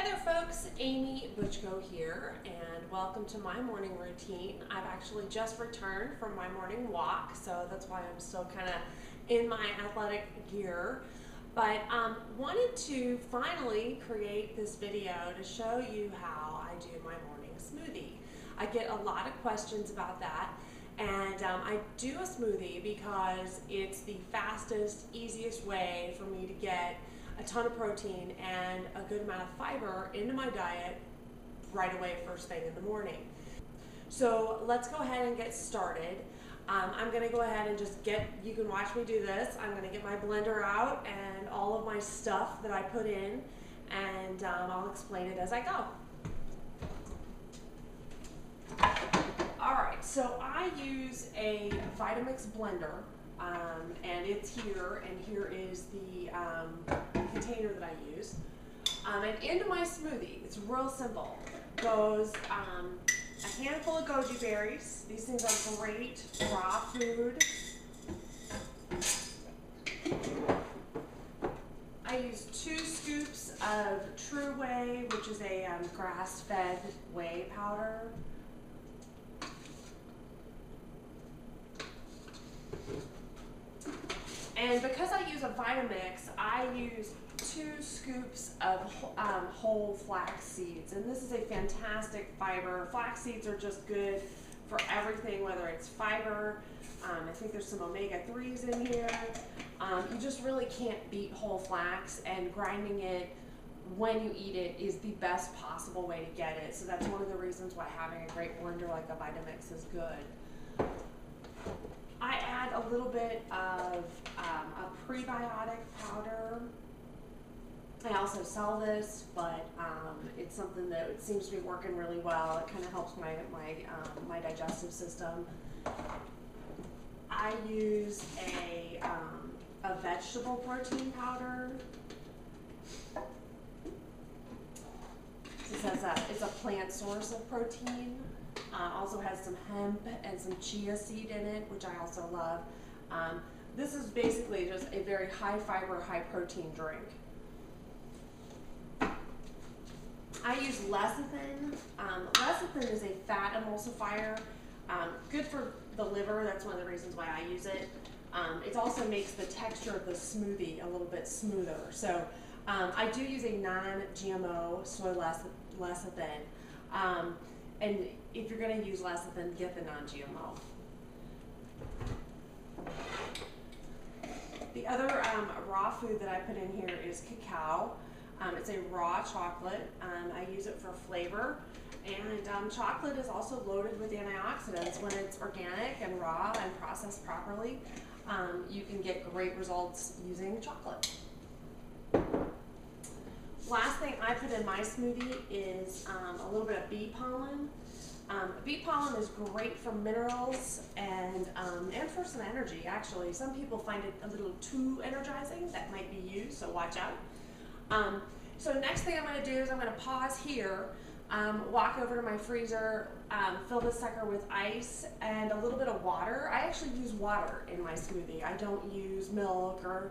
Hi there folks, Amy Butchko here, and welcome to my morning routine. I've actually just returned from my morning walk, so that's why I'm still kind of in my athletic gear. But wanted to finally create this video to show you how I do my morning smoothie. I get a lot of questions about that, and I do a smoothie because it's the fastest, easiest way for me to get a ton of protein and a good amount of fiber into my diet right away first thing in the morning. So let's go ahead and get started. I'm going to go ahead and you can watch me do this. I'm going to get my blender out and all of my stuff that I put in, and I'll explain it as I go. Alright, so I use a Vitamix blender. And it's here, and here is the container that I use. And into my smoothie, it's real simple, goes a handful of goji berries. These things are great raw food. I use 2 scoops of True Whey, which is a grass-fed whey powder. And because I use a Vitamix, I use 2 scoops of whole flax seeds. And this is a fantastic fiber. Flax seeds are just good for everything, whether it's fiber. I think there's some omega-3s in here. You just really can't beat whole flax, and grinding it when you eat it is the best possible way to get it. So that's one of the reasons why having a great blender like a Vitamix is good. I add a little bit of a prebiotic powder. I also sell this, but it's something that it seems to be working really well. It kind of helps my digestive system. I use a vegetable protein powder. It's a plant source of protein. Also has some hemp and some chia seed in it, which I also love. This is basically just a very high fiber, high protein drink. I use lecithin. Lecithin is a fat emulsifier, good for the liver. That's one of the reasons why I use it. It also makes the texture of the smoothie a little bit smoother. So I do use a non-GMO soy lecithin. And if you're going to use lecithin, get the non-GMO. The other raw food that I put in here is cacao. It's a raw chocolate. I use it for flavor. And chocolate is also loaded with antioxidants. When it's organic and raw and processed properly, you can get great results using chocolate. Last thing I put in my smoothie is a little bit of bee pollen. Bee pollen is great for minerals and for some energy, actually. Some people find it a little too energizing. That might be you, so watch out. So next thing I'm going to do is I'm going to pause here, walk over to my freezer, fill this sucker with ice and a little bit of water. I actually use water in my smoothie. I don't use milk or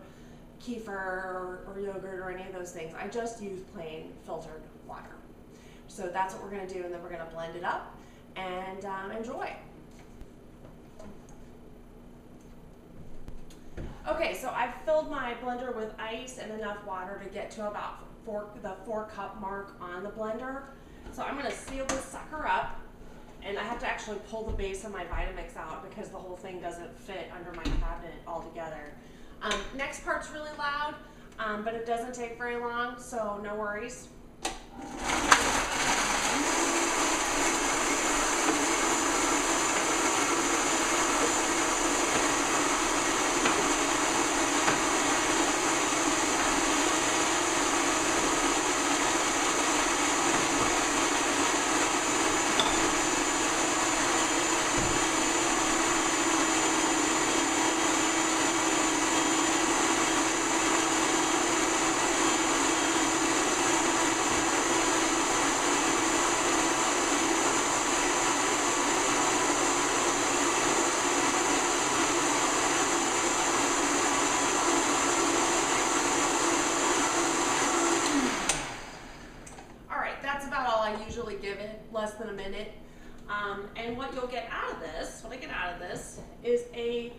kefir or yogurt or any of those things. I just use plain filtered water. So that's what we're going to do, and then we're going to blend it up and enjoy. Okay, so I've filled my blender with ice and enough water to get to about the 4-cup mark on the blender. So I'm going to seal this sucker up, and I have to actually pull the base of my Vitamix out because the whole thing doesn't fit under my cabinet altogether. Next part's really loud, but it doesn't take very long, so no worries. I usually give it less than a minute. And what you'll get out of this, what I get out of this, is a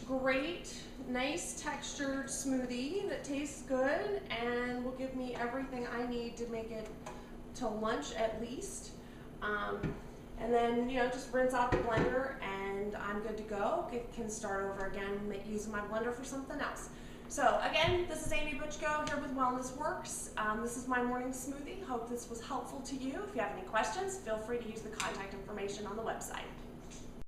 great, nice textured smoothie that tastes good and will give me everything I need to make it to lunch at least. And then, just rinse out the blender and I'm good to go. Can start over again using my blender for something else. So again, this is Amy Butchko here with Wellness Works. This is my morning smoothie. Hope this was helpful to you. If you have any questions, feel free to use the contact information on the website.